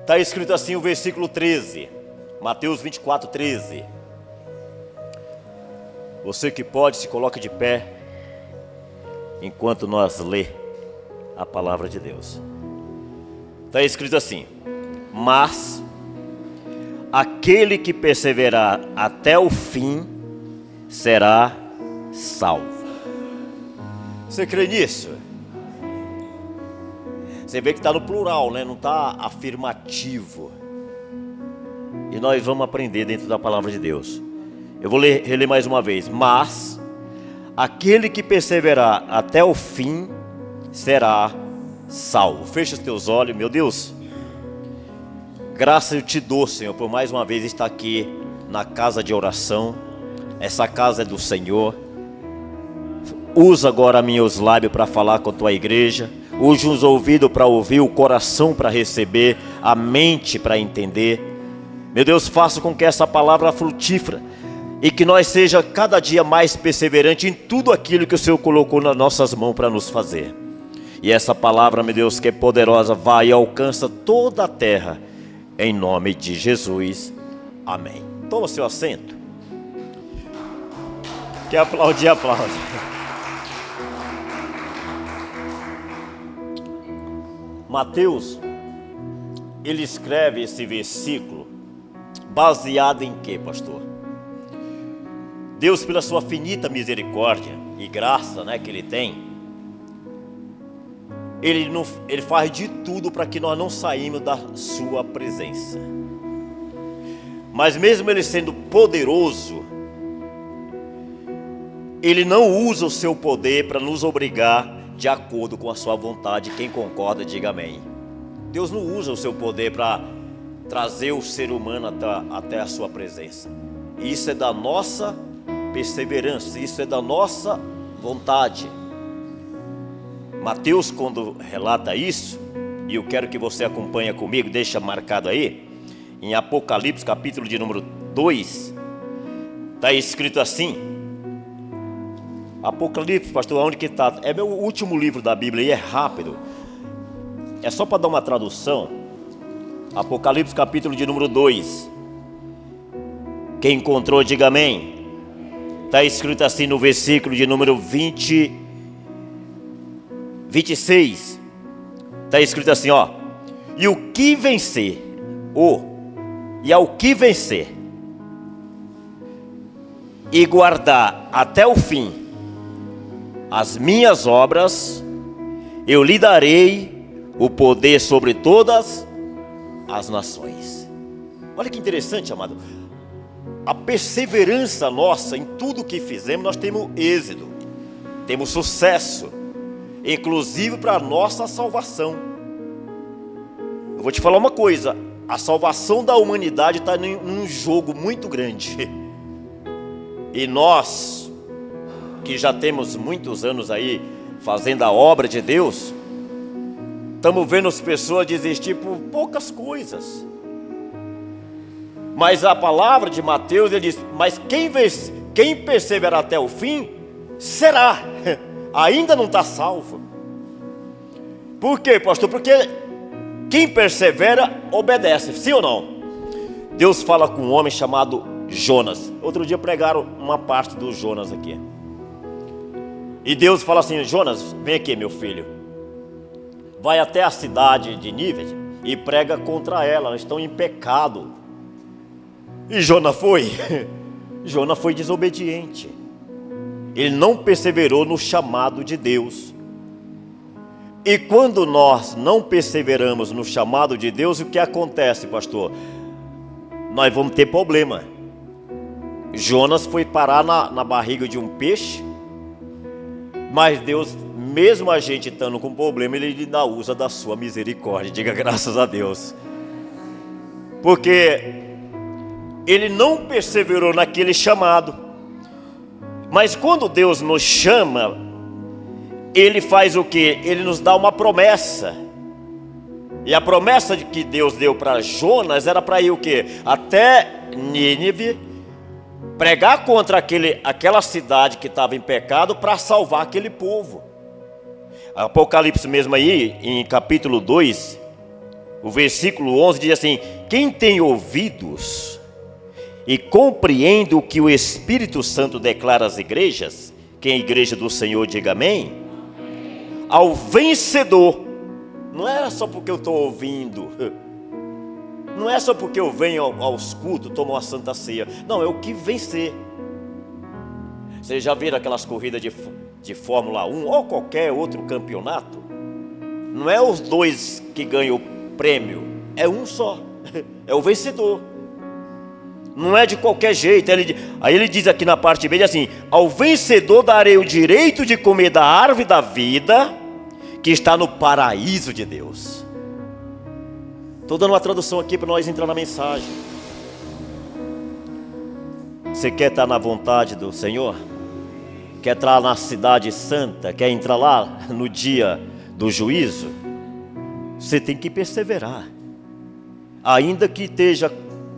Está escrito assim o versículo 13, Mateus 24, 13. Você que pode, se coloque de pé, enquanto nós lê a palavra de Deus. Está escrito assim: mas aquele que perseverar até o fim será salvo. Você crê nisso? Você vê que está no plural, né? Não está afirmativo. E nós vamos aprender dentro da palavra de Deus. Eu vou reler mais uma vez. Mas aquele que perseverar até o fim será salvo. Fecha os teus olhos, meu Deus. Graça eu te dou, Senhor, por mais uma vez estar aqui na casa de oração. Essa casa é do Senhor. Usa agora meus lábios para falar com a tua igreja. Use os ouvidos para ouvir, o coração para receber, a mente para entender. Meu Deus, faça com que essa palavra frutífera e que nós seja cada dia mais perseverante em tudo aquilo que o Senhor colocou nas nossas mãos para nos fazer. E essa palavra, meu Deus, que é poderosa, vai e alcança toda a terra, em nome de Jesus. Amém. Toma seu assento. Quer aplaudir, aplaude. Mateus, ele escreve esse versículo baseado em quê, pastor? Deus, pela sua finita misericórdia e graça, né, que Ele tem, Ele faz de tudo para que nós não saímos da sua presença. Mas mesmo Ele sendo poderoso, Ele não usa o seu poder para nos obrigar de acordo com a sua vontade. Quem concorda, diga amém. Deus não usa o seu poder para trazer o ser humano até a sua presença. Isso é da nossa perseverança, isso é da nossa vontade. Mateus, quando relata isso, e eu quero que você acompanhe comigo, deixa marcado aí, em Apocalipse, capítulo de número 2, está escrito assim. Apocalipse, pastor, onde que está? É meu último livro da Bíblia e é rápido. É só para dar uma tradução. Apocalipse, capítulo de número 2. Quem encontrou, diga amém. Está escrito assim no versículo de número 26. Está escrito assim, ó. E o que vencer, e ao que vencer, e guardar até o fim as minhas obras, eu lhe darei o poder sobre todas as nações. Olha que interessante, amado. A perseverança nossa em tudo que fizemos, nós temos êxito, temos sucesso, inclusive para a nossa salvação. Eu vou te falar uma coisa: a salvação da humanidade está num jogo muito grande. E nós, que já temos muitos anos aí fazendo a obra de Deus, estamos vendo as pessoas desistir por poucas coisas. Mas a palavra de Mateus, ele diz: mas quem perseverar até o fim, será. Ainda não está salvo. Por quê, pastor? Porque quem persevera, obedece, sim ou não? Deus fala com um homem chamado Jonas. Outro dia pregaram uma parte do Jonas aqui. E Deus fala assim: Jonas, vem aqui, meu filho. Vai até a cidade de Nínive e prega contra ela, elas estão em pecado. E Jonas foi. Jonas foi desobediente. Ele não perseverou no chamado de Deus. E quando nós não perseveramos no chamado de Deus, o que acontece, pastor? Nós vamos ter problema. Jonas foi parar na barriga de um peixe. Mas Deus, mesmo a gente estando com problema, Ele ainda usa da sua misericórdia. Diga graças a Deus. Porque ele não perseverou naquele chamado. Mas quando Deus nos chama, Ele faz o quê? Ele nos dá uma promessa. E a promessa que Deus deu para Jonas era para ir o quê? Até Nínive, pregar contra aquela cidade que estava em pecado para salvar aquele povo. Apocalipse mesmo aí, em capítulo 2, o versículo 11 diz assim: quem tem ouvidos e compreende o que o Espírito Santo declara às igrejas, quem é a igreja do Senhor, diga amém. Ao vencedor, não é só porque eu estou ouvindo, não é só porque eu venho aos cultos, tomo uma santa ceia, não, é o que vencer. Vocês já viram aquelas corridas de Fórmula 1 ou qualquer outro campeonato? Não é os dois que ganham o prêmio, é um só, é o vencedor. Não é de qualquer jeito. Aí ele diz aqui na parte B, assim: ao vencedor darei o direito de comer da árvore da vida, que está no paraíso de Deus. Estou dando uma tradução aqui para nós entrar na mensagem. Você quer estar na vontade do Senhor? Quer entrar na cidade santa? Quer entrar lá no dia do juízo? Você tem que perseverar. Ainda que esteja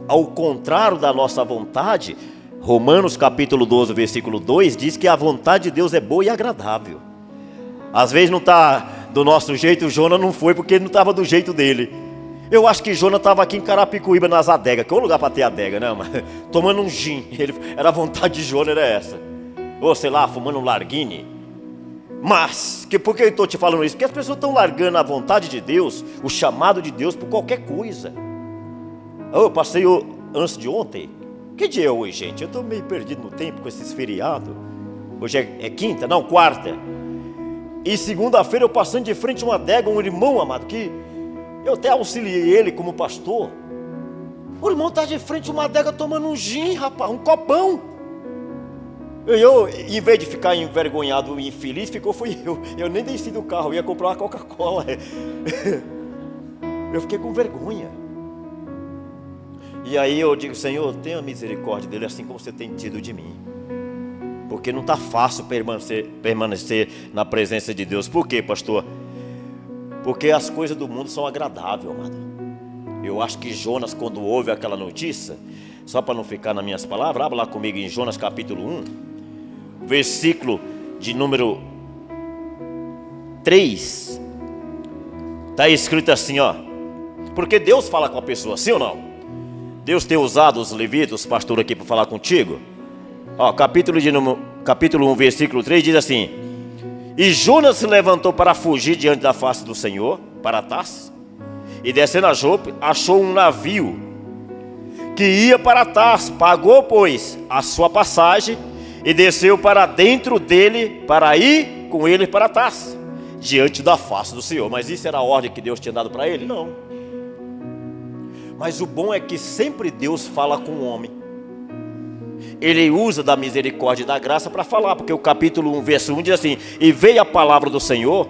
ao contrário da nossa vontade. Romanos capítulo 12, versículo 2 diz que a vontade de Deus é boa e agradável. Às vezes não está do nosso jeito. Jonas não foi porque não estava do jeito dele. Eu acho que Jonas estava aqui em Carapicuíba, nas adegas, que é o lugar para ter adega, né? Mas, tomando um gin. Era a vontade de Jonas, era essa. Ou sei lá, fumando um larguine. Mas, por que eu estou te falando isso? Porque as pessoas estão largando a vontade de Deus, o chamado de Deus, por qualquer coisa. Eu passei antes de ontem. Que dia é hoje, gente? Eu estou meio perdido no tempo com esses feriados. Hoje é quinta? Não, quarta. E segunda-feira eu passando de frente a uma adega, um irmão amado, que eu até auxiliei ele como pastor. O irmão está de frente a uma adega tomando um gin, rapaz, um copão. Eu, em vez de ficar envergonhado e infeliz, fui eu. Eu nem desci do carro, eu ia comprar uma Coca-Cola. Eu fiquei com vergonha. E aí eu digo: Senhor, tenha misericórdia dele, assim como você tem tido de mim. Porque não está fácil permanecer na presença de Deus. Por quê, pastor? Porque as coisas do mundo são agradáveis, amado. Eu acho que Jonas, quando ouve aquela notícia, só para não ficar nas minhas palavras, abra lá comigo em Jonas capítulo 1, versículo de número 3. Está escrito assim, ó. Porque Deus fala com a pessoa, sim ou não? Deus tem usado os levitas, pastor, aqui para falar contigo. Ó, capítulo 1, versículo 3 diz assim: e Jonas se levantou para fugir diante da face do Senhor, para Tarsis, e descendo a Jope, achou um navio que ia para Tarsis. Pagou, pois, a sua passagem e desceu para dentro dele, para ir com ele para Tarsis, diante da face do Senhor. Mas isso era a ordem que Deus tinha dado para ele? Não. Mas o bom é que sempre Deus fala com o homem. Ele usa da misericórdia e da graça para falar, porque o capítulo 1, verso 1 diz assim: e veio a palavra do Senhor,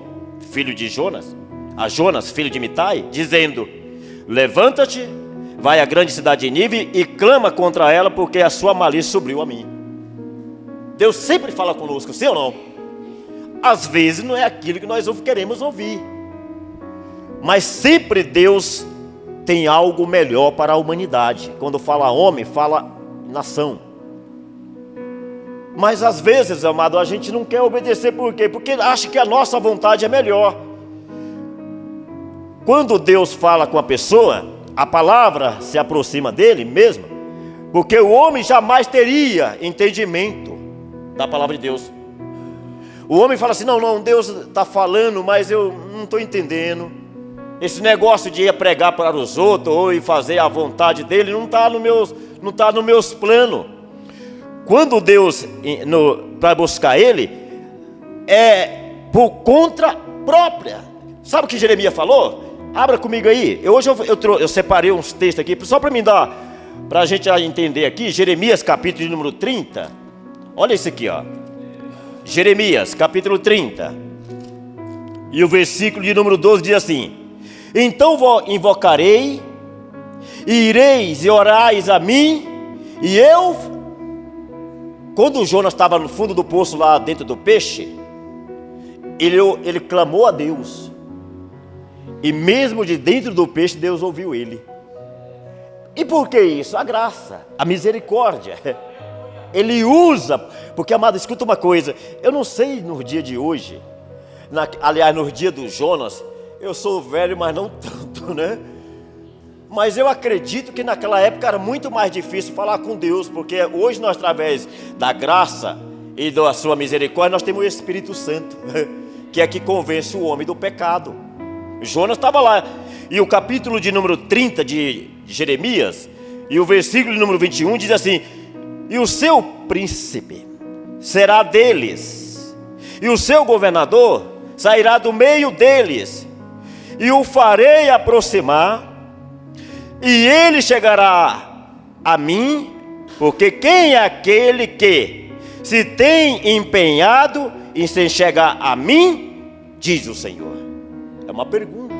filho de Jonas, a Jonas, filho de Mitai, dizendo: levanta-te, vai à grande cidade de Nínive e clama contra ela, porque a sua malícia subiu a mim. Deus sempre fala conosco, sim ou não? Às vezes não é aquilo que nós queremos ouvir, mas sempre Deus tem algo melhor para a humanidade. Quando fala homem, fala nação. Mas às vezes, amado, a gente não quer obedecer. Por quê? Porque acha que a nossa vontade é melhor. Quando Deus fala com a pessoa, a palavra se aproxima dele mesmo, porque o homem jamais teria entendimento da palavra de Deus. O homem fala assim: não, Deus está falando, mas eu não estou entendendo. Esse negócio de ir pregar para os outros ou ir fazer a vontade dele não está nos meus planos. Quando Deus, para buscar ele, é por conta própria. Sabe o que Jeremias falou? Abra comigo aí. Hoje eu separei uns textos aqui, só para me dar, para a gente entender aqui. Jeremias capítulo de número 30. Olha isso aqui, ó. Jeremias capítulo 30. E o versículo de número 12 diz assim: então invocarei, e ireis e orais a mim, e eu... Quando Jonas estava no fundo do poço, lá dentro do peixe, ele clamou a Deus. E mesmo de dentro do peixe, Deus ouviu ele. E por que isso? A graça, a misericórdia. Ele usa, porque, amado, escuta uma coisa. Eu não sei no dia de hoje, aliás, no dia do Jonas, eu sou velho, mas não tanto, né? Mas eu acredito que naquela época era muito mais difícil falar com Deus, porque hoje nós, através da graça e da sua misericórdia, nós temos o Espírito Santo, que é que convence o homem do pecado. Jonas estava lá, e o capítulo de número 30 de Jeremias, e o versículo de número 21 diz assim: e o seu príncipe será deles, e o seu governador sairá do meio deles, e o farei aproximar, e ele chegará a mim, porque quem é aquele que se tem empenhado em se chegar a mim, diz o Senhor. É uma pergunta.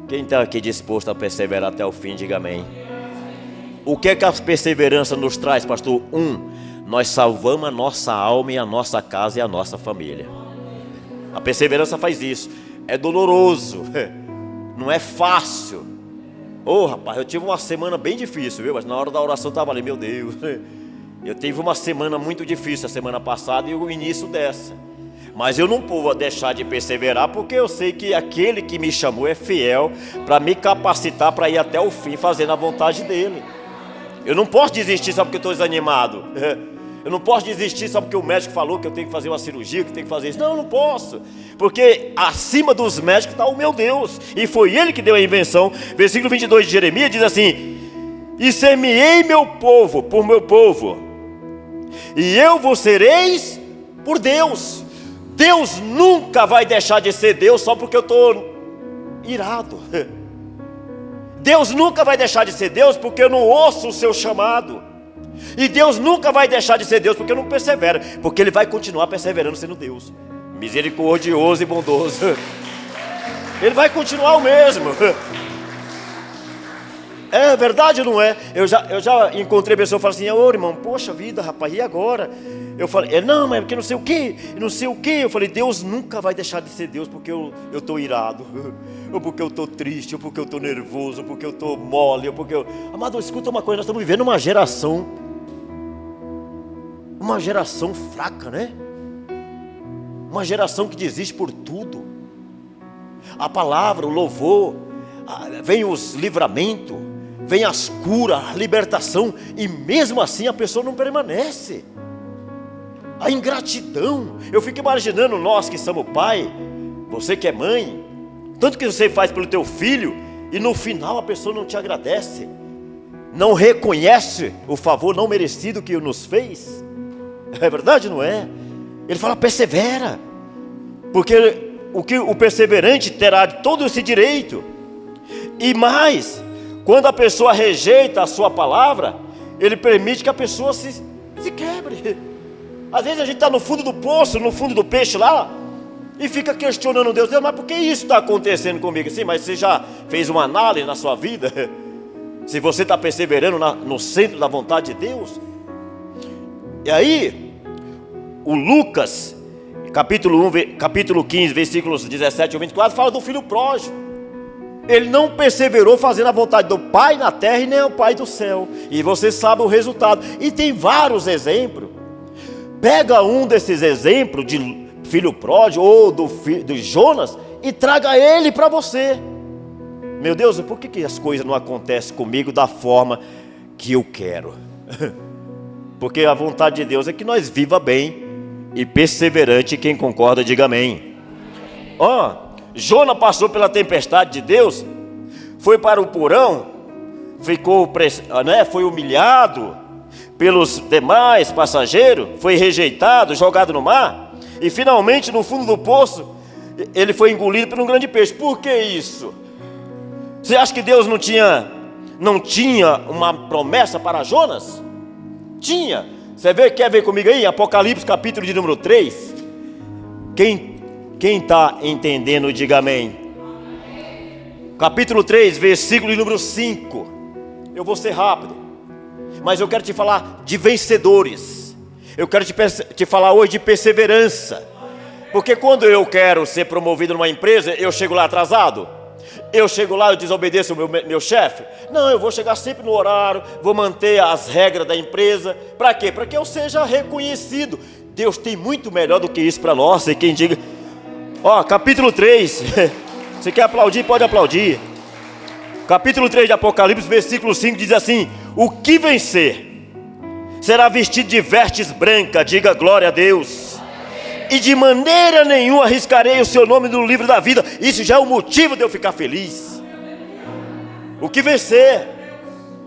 Quem está aqui disposto a perseverar até o fim, diga amém. O que é que a perseverança nos traz, pastor? Nós salvamos a nossa alma e a nossa casa e a nossa família. A perseverança faz isso. É doloroso, não é fácil. Rapaz, eu tive uma semana bem difícil, viu? Mas na hora da oração eu estava ali, meu Deus. Eu tive uma semana muito difícil a semana passada e o início dessa. Mas eu não vou deixar de perseverar, porque eu sei que aquele que me chamou é fiel para me capacitar para ir até o fim, fazendo a vontade dele. Eu não posso desistir só porque eu estou desanimado. Eu não posso desistir só porque o médico falou que eu tenho que fazer uma cirurgia, que tenho que fazer isso. Não, eu não posso. Porque acima dos médicos está o meu Deus. E foi Ele que deu a invenção. Versículo 22 de Jeremias diz assim: e semeei meu povo por meu povo, e eu vos sereis por Deus. Deus nunca vai deixar de ser Deus só porque eu estou irado. Deus nunca vai deixar de ser Deus porque eu não ouço o seu chamado. E Deus nunca vai deixar de ser Deus porque eu não persevero, porque Ele vai continuar perseverando sendo Deus, misericordioso e bondoso. Ele vai continuar o mesmo. É verdade ou não é? Eu já encontrei pessoas que falam assim: ô irmão, poxa vida, rapaz, e agora? Eu falei, não, mas porque não sei o que, não sei o que. Eu falei, Deus nunca vai deixar de ser Deus porque eu estou irado, ou porque eu estou triste, ou porque eu estou nervoso, ou porque eu estou mole, ou porque eu... Amado, escuta uma coisa, nós estamos vivendo uma geração fraca, né? Uma geração que desiste por tudo. A palavra, o louvor, vem os livramentos, vem as curas, a libertação, e mesmo assim a pessoa não permanece. A ingratidão. Eu fico imaginando nós que somos pai, você que é mãe, tanto que você faz pelo teu filho, e no final a pessoa não te agradece, não reconhece o favor não merecido que nos fez. É verdade, não é? Ele fala, persevera, porque o perseverante terá todo esse direito. E mais, quando a pessoa rejeita a sua palavra, ele permite que a pessoa se quebre. Às vezes a gente está no fundo do poço, no fundo do peixe lá, e fica questionando Deus, mas por que isso está acontecendo comigo? Sim, mas você já fez uma análise na sua vida? Se você está perseverando no centro da vontade de Deus? E aí, o Lucas, capítulo 15, versículos 17 ou 24, fala do filho pródigo. Ele não perseverou fazendo a vontade do Pai na terra e nem o Pai do céu. E você sabe o resultado. E tem vários exemplos. Pega um desses exemplos de filho pródigo ou do Jonas e traga ele para você. Meu Deus, por que as coisas não acontecem comigo da forma que eu quero? Porque a vontade de Deus é que nós viva bem e perseverante. Quem concorda, diga amém. Jonas passou pela tempestade de Deus, foi para o porão, foi humilhado pelos demais passageiros, foi rejeitado, jogado no mar, e finalmente no fundo do poço ele foi engolido por um grande peixe. Por que isso? Você acha que Deus não tinha uma promessa para Jonas? Tinha. Você quer ver comigo aí? Apocalipse capítulo de número 3. Quem está entendendo, diga amém. Capítulo 3, versículo de número 5. Eu vou ser rápido, mas eu quero te falar de vencedores. Eu quero te falar hoje de perseverança. Porque quando eu quero ser promovido numa empresa, eu chego lá atrasado? Eu chego lá e desobedeço o meu chefe? Não, eu vou chegar sempre no horário, vou manter as regras da empresa. Para quê? Para que eu seja reconhecido. Deus tem muito melhor do que isso para nós. E quem diga... capítulo 3. Você quer aplaudir? Pode aplaudir. Capítulo 3 de Apocalipse, versículo 5 diz assim: o que vencer será vestido de vestes brancas, diga glória a Deus. E de maneira nenhuma arriscarei o seu nome no livro da vida. Isso já é um motivo de eu ficar feliz. O que vencer.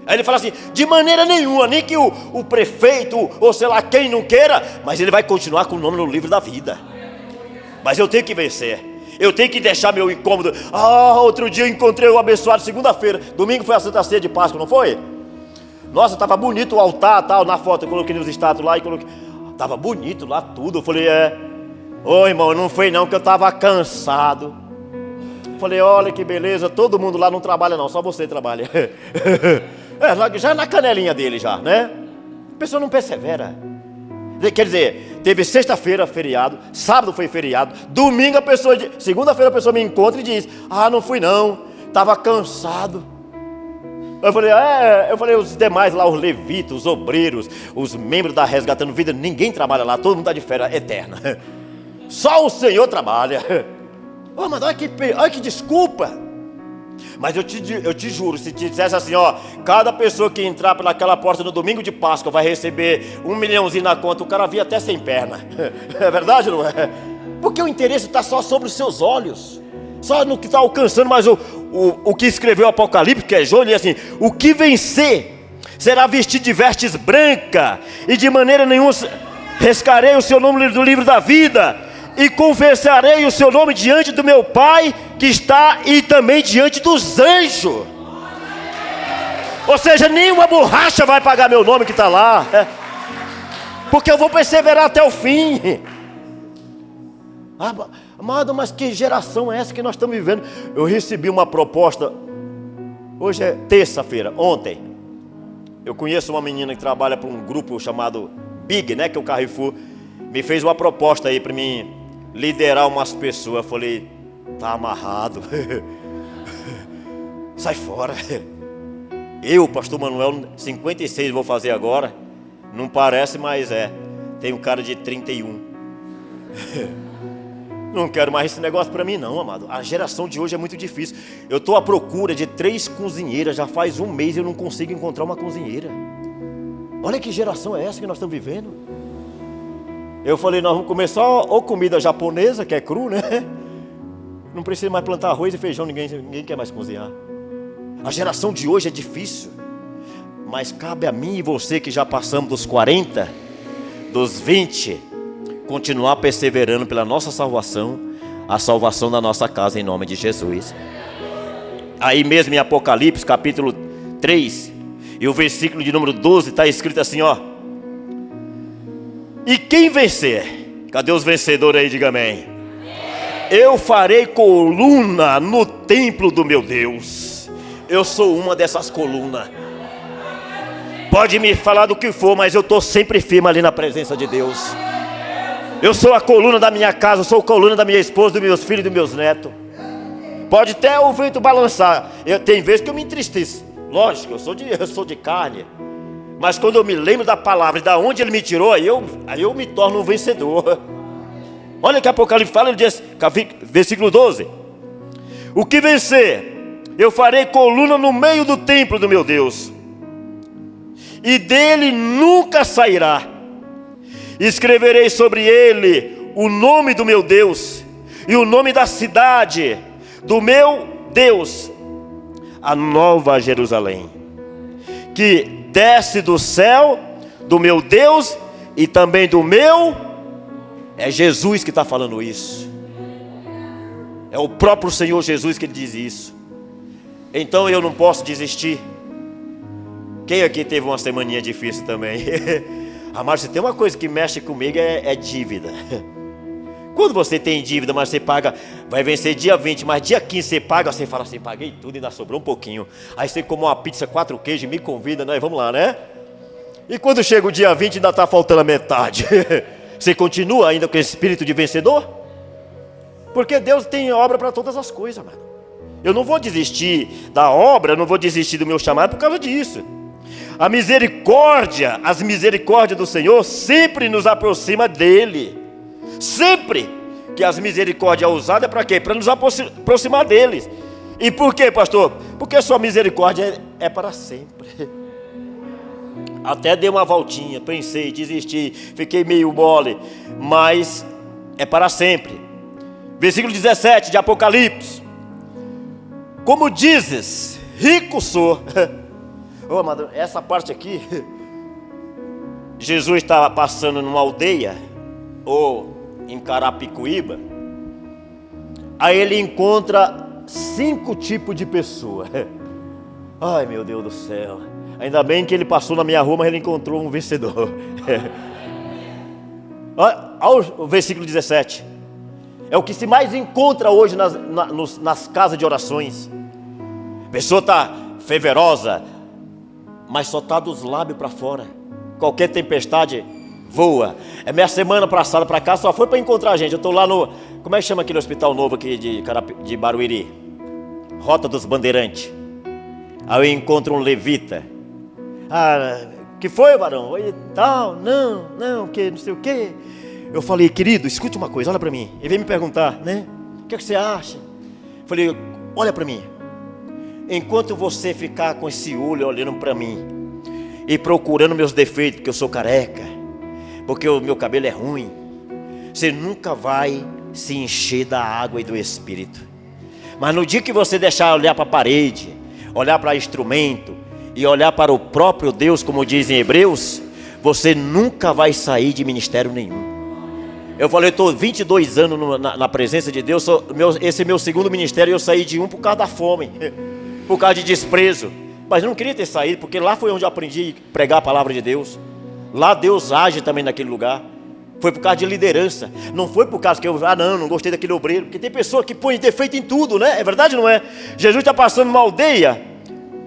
Aí ele fala assim: de maneira nenhuma, nem que o prefeito, ou sei lá quem não queira, mas ele vai continuar com o nome no livro da vida. Mas eu tenho que vencer. Eu tenho que deixar meu incômodo. Outro dia eu encontrei o abençoado segunda-feira. Domingo foi a Santa Ceia de Páscoa, não foi? Nossa, estava bonito o altar, tal, na foto. Eu coloquei nos status lá e coloquei. Estava bonito lá tudo. Eu falei, ô irmão, não foi não, que eu estava cansado. Eu falei, olha que beleza, todo mundo lá não trabalha não, só você trabalha. Já na canelinha dele já, né? A pessoa não persevera. Quer dizer, teve sexta-feira feriado, sábado foi feriado, domingo segunda-feira a pessoa me encontra e diz: não fui não, estava cansado. Eu falei, os demais lá, os levitas, os obreiros, os membros da Resgatando Vida, ninguém trabalha lá, todo mundo está de férias eterna. Só o Senhor trabalha. Mas olha que desculpa. Mas eu te juro, se te dissesse assim, cada pessoa que entrar pelaquela porta no domingo de Páscoa vai receber 1 milhãozinho na conta, o cara via até sem perna. É verdade ou não é? Porque o interesse está só sobre os seus olhos, só no que está alcançando. Mas o que escreveu o Apocalipse, que é João, ele diz assim: o que vencer será vestido de vestes brancas, e de maneira nenhuma riscarei o seu nome do livro da vida, e confessarei o seu nome diante do meu Pai que está, e também diante dos anjos. Ou seja, nenhuma borracha vai pagar meu nome que está lá, porque eu vou perseverar até o fim. Amado, mas que geração é essa que nós estamos vivendo? Eu recebi uma proposta, hoje é terça-feira, ontem. Eu conheço uma menina que trabalha para um grupo chamado Big, que é o Carrefour. Me fez uma proposta aí para mim liderar umas pessoas. Eu falei, tá amarrado. Sai fora. Eu, pastor Manuel, 56 vou fazer agora. Não parece, mas tem um cara de 31. Não quero mais esse negócio para mim não, amado. A geração de hoje é muito difícil. Eu estou à procura de 3 cozinheiras. Já faz 1 mês e eu não consigo encontrar uma cozinheira. Olha que geração é essa que nós estamos vivendo. Eu falei, nós vamos comer só comida japonesa, que é cru, né? Não precisa mais plantar arroz e feijão, ninguém quer mais cozinhar. A geração de hoje é difícil. Mas cabe a mim e você, que já passamos dos 40, dos 20, continuar perseverando pela nossa salvação, a salvação da nossa casa, em nome de Jesus. Aí mesmo em Apocalipse, capítulo 3, e o versículo de número 12, está escrito assim, e quem vencer, cadê os vencedores aí, diga amém? Eu farei coluna no templo do meu Deus. Eu sou uma dessas colunas. Pode me falar do que for, mas eu estou sempre firme ali na presença de Deus. Eu sou a coluna da minha casa, eu sou a coluna da minha esposa, dos meus filhos e dos meus netos. Pode até o vento balançar. Tem vezes que eu me entristeço. Lógico, eu sou de carne. Mas quando eu me lembro da palavra e da onde Ele me tirou, aí eu me torno um vencedor. Olha que Apocalipse fala, ele diz, versículo 12. O que vencer, eu farei coluna no meio do templo do meu Deus, e dele nunca sairá. Escreverei sobre ele o nome do meu Deus, e o nome da cidade do meu Deus, a nova Jerusalém, que desce do céu, do meu Deus, e também do meu. É Jesus que está falando isso. É o próprio Senhor Jesus que diz isso. Então eu não posso desistir. Quem aqui teve uma semaninha difícil também? Amado, se tem uma coisa que mexe comigo é dívida. Quando você tem dívida, mas você paga, vai vencer dia 20, mas dia 15 você paga, você fala assim, paguei tudo e ainda sobrou um pouquinho. Aí você come uma pizza 4 queijos e me convida, nós vamos lá, né? E quando chega o dia 20 ainda está faltando a metade. Você continua ainda com esse espírito de vencedor? Porque Deus tem obra para todas as coisas, mano. Eu não vou desistir da obra, não vou desistir do meu chamado por causa disso. A misericórdia, as misericórdias do Senhor sempre nos aproxima dele. Sempre que as misericórdias usadas é para quê? Para nos aproximar deles. E por quê, pastor? porque sua misericórdia é para sempre. Até dei uma voltinha, pensei, desisti, fiquei meio mole, mas é para sempre. Versículo 17 de Apocalipse: como dizes, rico sou. Oh, amado, essa parte aqui, Jesus estava passando numa aldeia, ou em Carapicuíba, aí ele encontra 5 tipos de pessoa. Ai, meu Deus do céu, ainda bem que ele passou na minha rua, mas ele encontrou um vencedor. Olha o versículo 17, é o que se mais encontra hoje nas casas de orações. A pessoa está fervorosa, mas só está dos lábios para fora. Qualquer tempestade voa. É minha semana passada para cá, só foi para encontrar a gente. Eu estou lá no, como é que chama aquele hospital novo aqui de Barueri? Rota dos Bandeirantes. Aí eu encontro um levita. Ah, que foi, varão? Oi, tal, não, que não sei o que. Eu falei, querido, escute uma coisa, olha para mim. Ele veio me perguntar, né? O que você acha? Eu falei, olha para mim. Enquanto você ficar com esse olho olhando para mim e procurando meus defeitos, porque eu sou careca, porque o meu cabelo é ruim, você nunca vai se encher da água e do Espírito. Mas no dia que você deixar olhar para a parede, olhar para instrumento e olhar para o próprio Deus, como diz em Hebreus, você nunca vai sair de ministério nenhum. Eu falei, eu estou 22 anos na presença de Deus, esse é meu segundo ministério, eu saí de um por causa da fome, por causa de desprezo. Mas eu não queria ter saído, porque lá foi onde eu aprendi a pregar a palavra de Deus. Lá Deus age também naquele lugar. Foi por causa de liderança. Não foi por causa que eu, não gostei daquele obreiro. Porque tem pessoa que põe defeito em tudo, né? É verdade ou não é? Jesus está passando numa aldeia,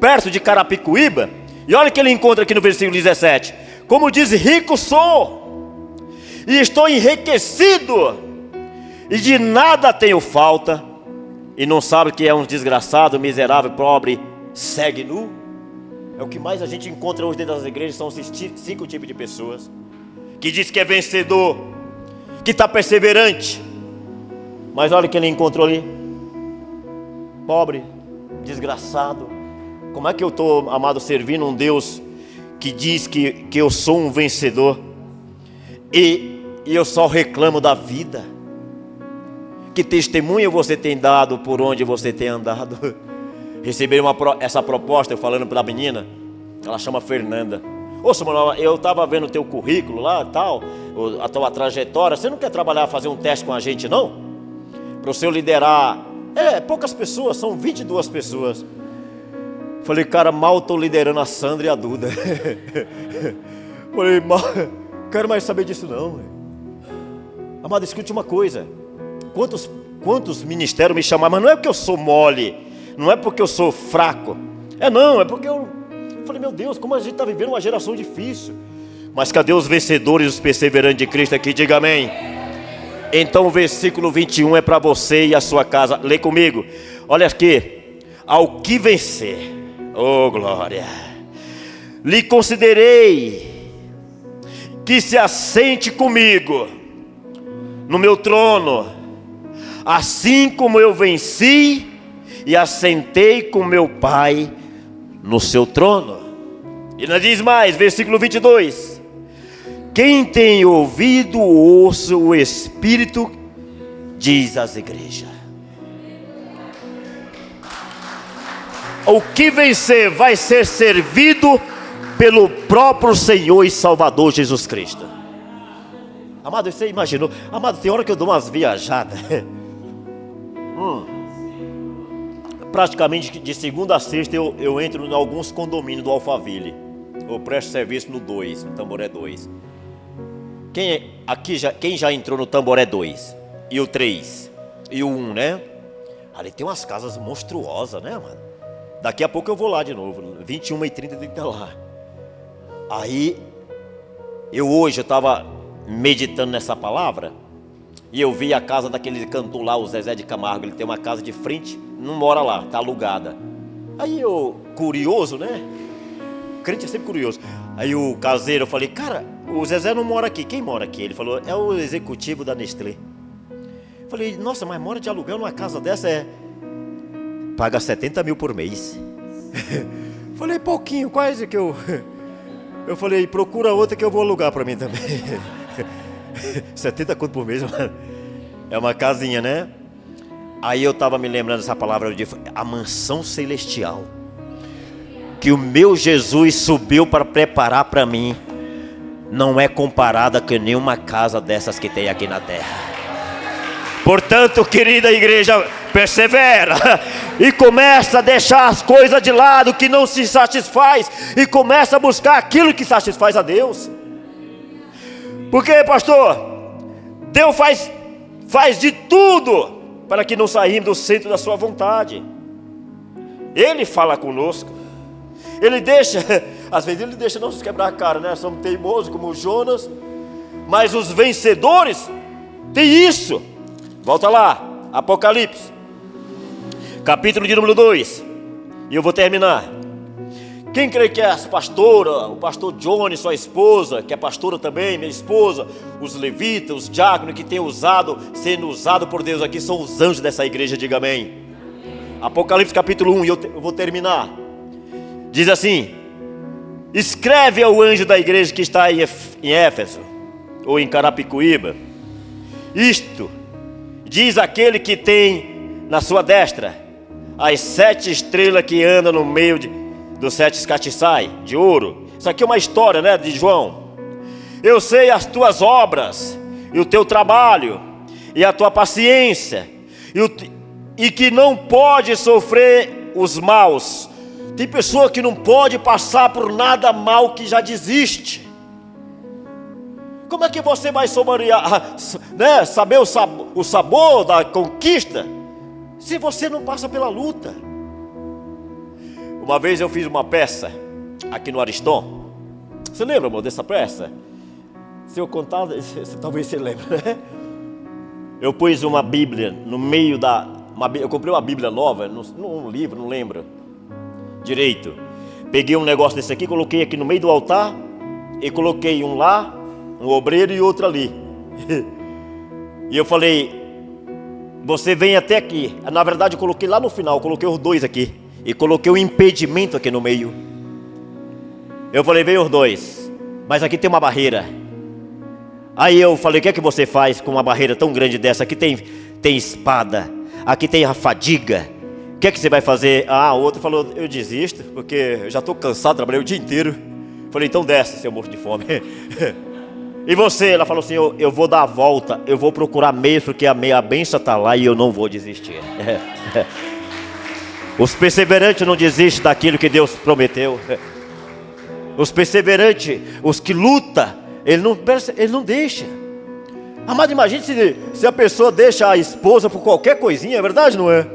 perto de Carapicuíba. E olha o que ele encontra aqui no versículo 17. Como diz, rico sou, e estou enriquecido, e de nada tenho falta. E não sabe que é um desgraçado, miserável, pobre, segue nu. É o que mais a gente encontra hoje dentro das igrejas. São esses 5 tipos de pessoas que diz que é vencedor, que está perseverante, mas olha o que ele encontrou ali: pobre, desgraçado. Como é que eu estou, amado, servindo um Deus que diz que eu sou um vencedor e eu só reclamo da vida? Que testemunho você tem dado por onde você tem andado? Recebi essa proposta, eu falando para a menina, ela chama Fernanda. Ô Samuel, eu estava vendo o teu currículo lá e tal, a tua trajetória. Você não quer trabalhar, fazer um teste com a gente não? Para o seu liderar. Poucas pessoas, são 22 pessoas. Falei, cara, mal estou liderando a Sandra e a Duda. Falei, mal, quero mais saber disso não. Amado, escute uma coisa. Quantos ministérios me chamaram, mas não é porque eu sou mole, não é porque eu sou fraco, é porque eu falei, meu Deus, como a gente está vivendo uma geração difícil. Mas cadê os vencedores, os perseverantes de Cristo aqui? Diga amém. Então o versículo 21 é para você e a sua casa. Lê comigo, olha aqui: ao que vencer, oh glória, lhe considerei que se assente comigo no meu trono, assim como eu venci e assentei com meu Pai no seu trono. E não diz mais, versículo 22: quem tem ouvido, ouça o Espírito diz às igrejas. O que vencer vai ser servido pelo próprio Senhor e Salvador Jesus Cristo. Amado, você imaginou? Amado, tem hora que eu dou umas viajadas. Praticamente de segunda a sexta eu entro em alguns condomínios do Alphaville. Eu presto serviço no 2, no Tamboré 2. Quem já entrou no Tamboré 2? E o 3? E o 1, né? Ali tem umas casas monstruosas, né, mano? Daqui a pouco eu vou lá de novo. 21h30 tem que estar lá. Aí, eu estava meditando nessa palavra, e eu vi a casa daquele cantor lá, o Zezé de Camargo. Ele tem uma casa de frente, não mora lá, está alugada. Aí eu, curioso, né? Crente é sempre curioso. Aí o caseiro, eu falei, cara, o Zezé não mora aqui. Quem mora aqui? Ele falou, é o executivo da Nestlé. Eu falei, nossa, mas mora de aluguel numa casa dessa? Paga 70 mil por mês. Falei, pouquinho, quase que eu falei, procura outra que eu vou alugar para mim também. 70 conto por mês, mano. É uma casinha, né? Aí eu estava me lembrando dessa palavra, a mansão celestial, que o meu Jesus subiu para preparar para mim, não é comparada com nenhuma casa dessas que tem aqui na terra. Portanto, querida igreja, persevera e começa a deixar as coisas de lado que não se satisfaz e começa a buscar aquilo que satisfaz a Deus. Porque, pastor, Deus faz de tudo para que não saímos do centro da sua vontade. Ele fala conosco. Ele deixa, às vezes ele deixa nós quebrar a cara, né? Somos teimosos como Jonas, mas os vencedores têm isso. Volta lá, Apocalipse, capítulo de número 2, e eu vou terminar. Quem crê que é a pastora, o pastor Johnny, sua esposa, que é pastora também, minha esposa, os levitas, os diáconos que tem sendo usado por Deus aqui, são os anjos dessa igreja, diga amém. Apocalipse capítulo 1, e eu vou terminar. Diz assim: escreve ao anjo da igreja que está em Éfeso, ou em Carapicuíba, isto diz aquele que tem na sua destra as 7 estrelas que andam no meio dos 7 castiçais de ouro. Isso aqui é uma história, né, de João. Eu sei as tuas obras, e o teu trabalho, e a tua paciência, e que não pode sofrer os maus. Tem pessoa que não pode passar por nada mal que já desiste. Como é que você vai saborear, né, saber o sabor da conquista, se você não passa pela luta? Uma vez eu fiz uma peça aqui no Ariston. Você lembra, amor, dessa peça? Se eu contar, talvez você lembre, né? Eu pus uma Bíblia no meio eu comprei uma Bíblia nova, num livro, não lembro direito. Peguei um negócio desse aqui, coloquei aqui no meio do altar, e coloquei um lá, um obreiro e outro ali. E eu falei, você vem até aqui. Na verdade eu coloquei lá no final, coloquei os dois aqui, e coloquei um impedimento aqui no meio. Eu falei, vem os dois, mas aqui tem uma barreira. Aí eu falei, o que é que você faz com uma barreira tão grande dessa? Aqui tem espada, aqui tem a fadiga. O que é que você vai fazer? Ah, o outro falou, eu desisto, porque eu já estou cansado, trabalhei o dia inteiro. Falei, então desce, seu morto de fome. E você? Ela falou assim, eu vou dar a volta, eu vou procurar mesmo, porque a bênção está lá e eu não vou desistir. Os perseverantes não desistem daquilo que Deus prometeu. Os perseverantes, os que lutam, ele não deixa. Amado, imagine se a pessoa deixa a esposa por qualquer coisinha, é verdade, não é?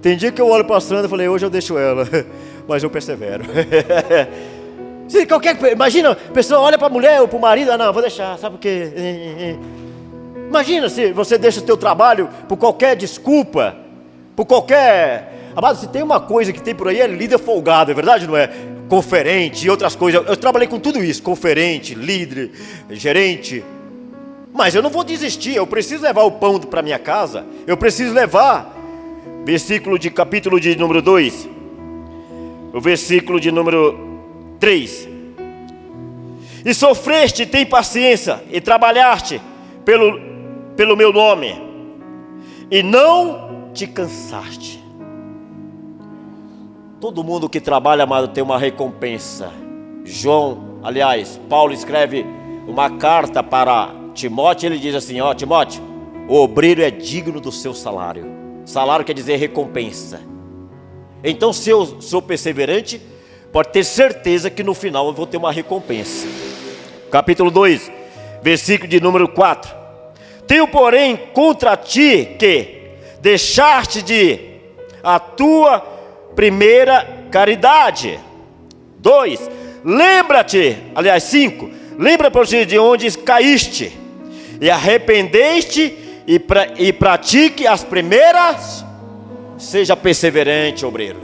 Tem dia que eu olho para a Sandra e falei, hoje eu deixo ela, mas eu persevero. Imagina, a pessoa olha para a mulher ou para o marido, não, vou deixar, sabe por quê? Imagina se você deixa o seu trabalho por qualquer desculpa, por qualquer... Amado, se tem uma coisa que tem por aí, é líder folgado, é verdade, não é? Conferente e outras coisas. Eu trabalhei com tudo isso, conferente, líder, gerente. Mas eu não vou desistir, eu preciso levar o pão para minha casa, eu preciso levar. Capítulo de número 2, o versículo de número 3. E sofreste, tem paciência, e trabalhaste pelo meu nome, e não te cansaste. Todo mundo que trabalha, amado, tem uma recompensa. Paulo escreve uma carta para Timóteo, ele diz assim, Timóteo, o obreiro é digno do seu salário. Salário quer dizer recompensa. Então, se eu sou perseverante, pode ter certeza que no final eu vou ter uma recompensa. Capítulo 2, versículo de número 4. Tenho, porém, contra ti que deixaste de a tua primeira caridade. 2, lembra-te, 5, lembra-te de onde caíste, e arrependeste, e pratique as primeiras. Seja perseverante, obreiro.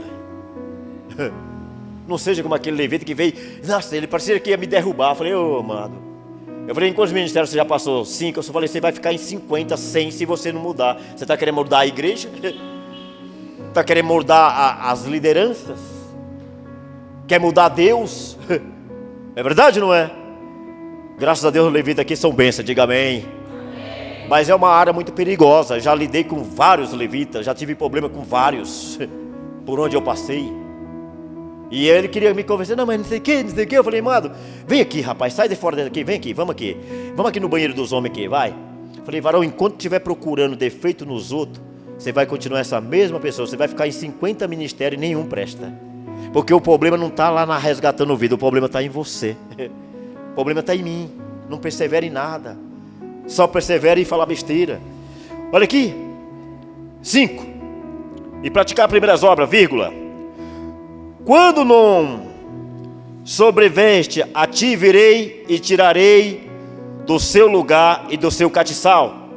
Não seja como aquele levita que veio, nossa, ele parecia que ia me derrubar. Eu falei, amado, eu falei, em quantos ministérios você já passou? 5. Eu só falei, você vai ficar em 50, 100 se você não mudar. Você está querendo mudar a igreja? Está querendo mudar as lideranças? quer mudar Deus. É verdade ou não é? Graças a Deus os levitas aqui são bênçãos, diga amém. Mas é uma área muito perigosa. Já lidei com vários levitas, já tive problema com vários, por onde eu passei. E ele queria me convencer, não, mas não sei o que, não sei o que. Eu falei, mano, vem aqui, rapaz, sai de fora daqui, vem aqui, vamos aqui no banheiro dos homens aqui, vai. Eu falei, varão, enquanto estiver procurando defeito nos outros, você vai continuar essa mesma pessoa, você vai ficar em 50 ministérios e nenhum presta. Porque o problema não está lá na resgatando vida, o problema está em você. O problema está em mim. Não persevera em nada, só persevera em falar besteira. Olha aqui, 5. E praticar primeiras obras, vírgula. Quando não sobreveste, a ti virei e tirarei do seu lugar e do seu catiçal,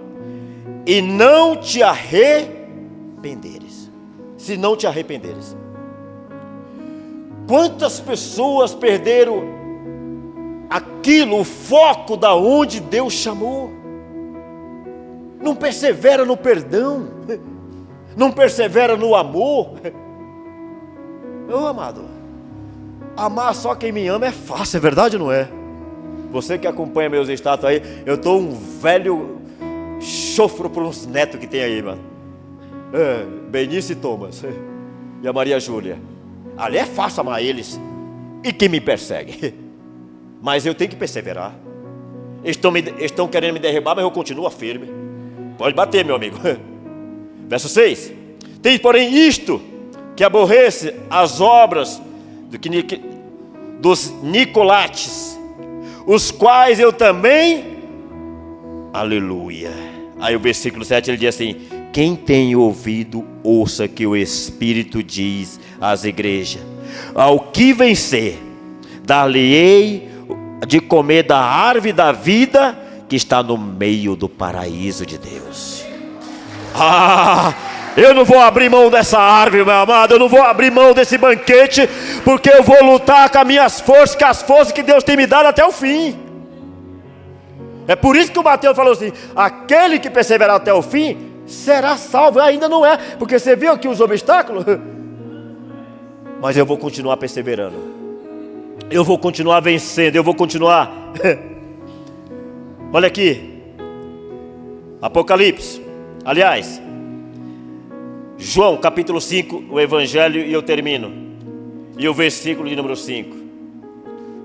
e não te arrependeres. Se não te arrependeres. Quantas pessoas perderam aquilo, o foco da onde Deus chamou? Não persevera no perdão, não persevera no amor. Meu amado, amar só quem me ama é fácil, é verdade ou não é? Você que acompanha meus status aí, eu estou um velho chofro por uns netos que tem aí, mano. Benício e Thomas e a Maria Júlia. Ali é fácil amar eles e quem me persegue. Mas eu tenho que perseverar. Estão querendo me derrubar, mas eu continuo firme. Pode bater, meu amigo. Verso 6. Tem, porém, isto, que aborrece as obras dos Nicolates, os quais eu também, aleluia. Aí o versículo 7 ele diz assim: quem tem ouvido, ouça que o Espírito diz às igrejas: ao que vencer, dar-lhe-ei de comer da árvore da vida que está no meio do paraíso de Deus. Eu não vou abrir mão dessa árvore, meu amado. Eu não vou abrir mão desse banquete, porque eu vou lutar com as minhas forças, com as forças que Deus tem me dado até o fim. É por isso que o Mateus falou assim: aquele que perseverar até o fim será salvo. Ainda não é, porque você viu aqui os obstáculos. Mas eu vou continuar perseverando, eu vou continuar vencendo, eu vou continuar. Olha aqui, Apocalipse, aliás, João capítulo 5, o evangelho, e eu termino. E o versículo de número 5.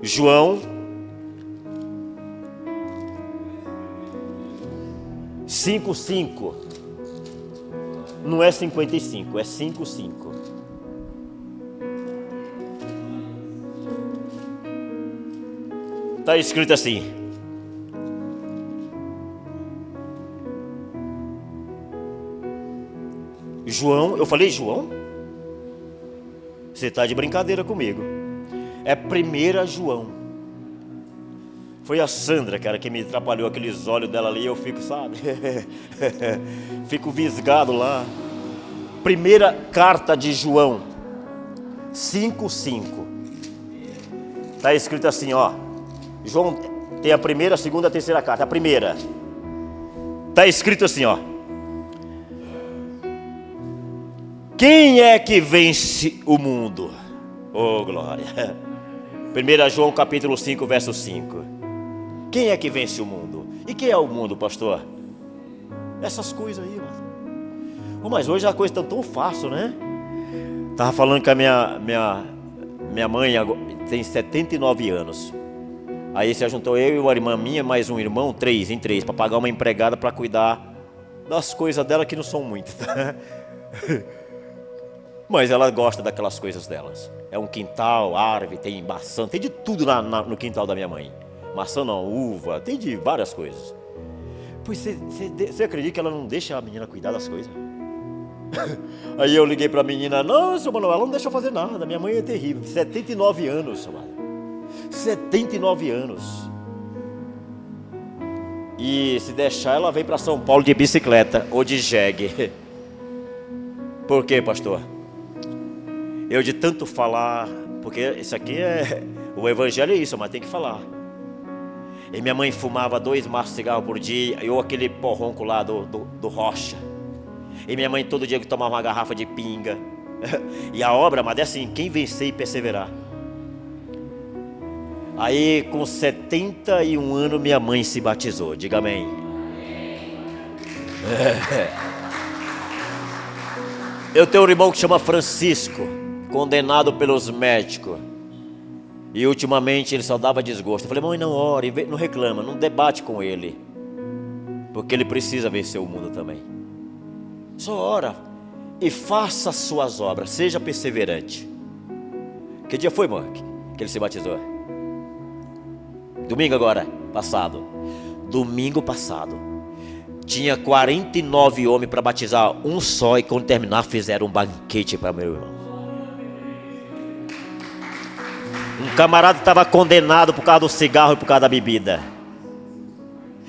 João 5:5. Não é 55, é 5:5. Está escrito assim: João, eu falei João? Você está de brincadeira comigo. É 1 João. Foi a Sandra, cara, que me atrapalhou aqueles olhos dela ali. Eu fico, sabe? Fico visgado lá. Primeira carta de João 5:5. Está escrito assim, ó. João tem a primeira, a segunda, a terceira carta. A primeira está escrito assim, ó: quem é que vence o mundo? Oh, glória. 1 João capítulo 5, verso 5. Quem é que vence o mundo? E quem é o mundo, pastor? Essas coisas aí, mano. Mas hoje a coisa está tão fácil, né? Estava falando com a minha mãe, tem 79 anos. Aí se juntou eu e uma irmã minha, mais um irmão, 3 em 3, para pagar uma empregada para cuidar das coisas dela, que não são muitas. Mas ela gosta daquelas coisas delas. É um quintal, árvore, tem maçã, tem de tudo no quintal da minha mãe. Maçã não, uva, tem de várias coisas. Pois você acredita que ela não deixa a menina cuidar das coisas? Aí eu liguei para a menina: não, seu Manuel, ela não deixa eu fazer nada. Minha mãe é terrível, 79 anos, seu Manuel. 79 anos. E se deixar, ela vem para São Paulo de bicicleta ou de jegue. Por quê, pastor? Eu de tanto falar, porque isso aqui é, o evangelho é isso, mas tem que falar. E minha mãe fumava 2 maços de cigarro por dia, ou aquele porronco lá do Rocha. E minha mãe todo dia tomava uma garrafa de pinga. E a obra, mas é assim: quem vencer e perseverar. Aí com 71 anos minha mãe se batizou. Diga amém. Eu tenho um irmão que chama Francisco, condenado pelos médicos. E ultimamente ele só dava desgosto. Eu falei, mãe, não ore, não reclama, não debate com ele. Porque ele precisa vencer o mundo também. Só ora e faça as suas obras, seja perseverante. Que dia foi, irmão, que ele se batizou? Domingo agora, passado. Domingo passado. Tinha 49 homens para batizar um só. E quando terminar fizeram um banquete para meu irmão. Um camarada estava condenado por causa do cigarro e por causa da bebida.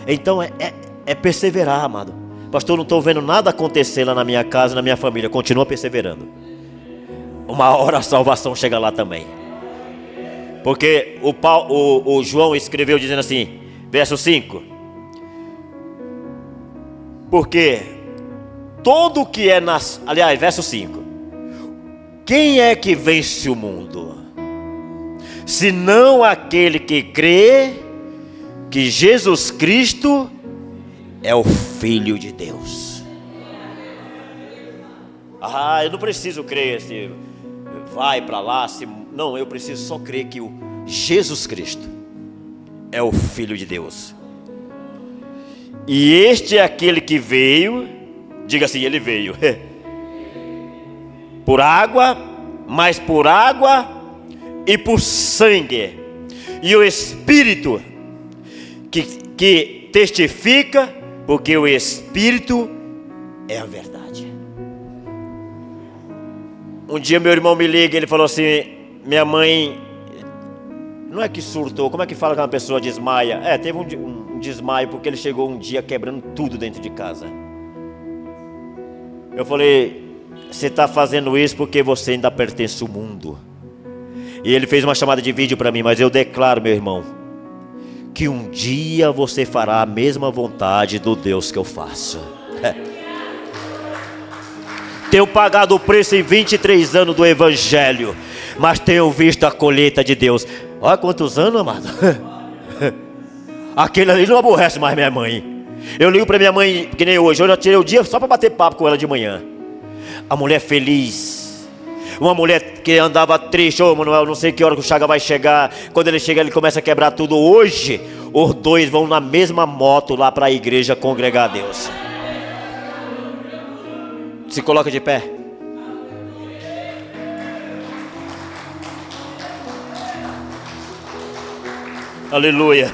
Então é perseverar, amado. Pastor, não estou vendo nada acontecer lá na minha casa, na minha família. Continua perseverando. Uma hora a salvação chega lá também. Porque o João escreveu dizendo assim, verso 5. Porque todo que é aliás, verso 5. Quem é que vence o mundo? Senão aquele que crê que Jesus Cristo é o Filho de Deus. Eu não preciso crer se vai para lá, não, eu preciso só crer que o Jesus Cristo é o Filho de Deus. E este é aquele que veio, diga assim, ele veio por água, mas por água e por sangue. E o Espírito que testifica, porque o Espírito é a verdade. Um dia meu irmão me liga, ele falou assim, minha mãe, não é que surtou, como é que fala que uma pessoa desmaia? Teve um desmaio porque ele chegou um dia quebrando tudo dentro de casa. Eu falei, você está fazendo isso porque você ainda pertence ao mundo. E ele fez uma chamada de vídeo para mim, mas eu declaro, meu irmão, que um dia você fará a mesma vontade do Deus que eu faço. Tenho pagado o preço em 23 anos do Evangelho, mas tenho visto a colheita de Deus. Olha quantos anos, amado. Aquele ali não aborrece mais minha mãe. Eu ligo para minha mãe, que nem hoje. Hoje eu tirei o dia só para bater papo com ela de manhã. A mulher feliz. Uma mulher que andava triste. Manuel, não sei que hora que o Chaga vai chegar. Quando ele chega, ele começa a quebrar tudo. Hoje, os dois vão na mesma moto lá para a igreja congregar a Deus. Se coloca de pé. Aleluia.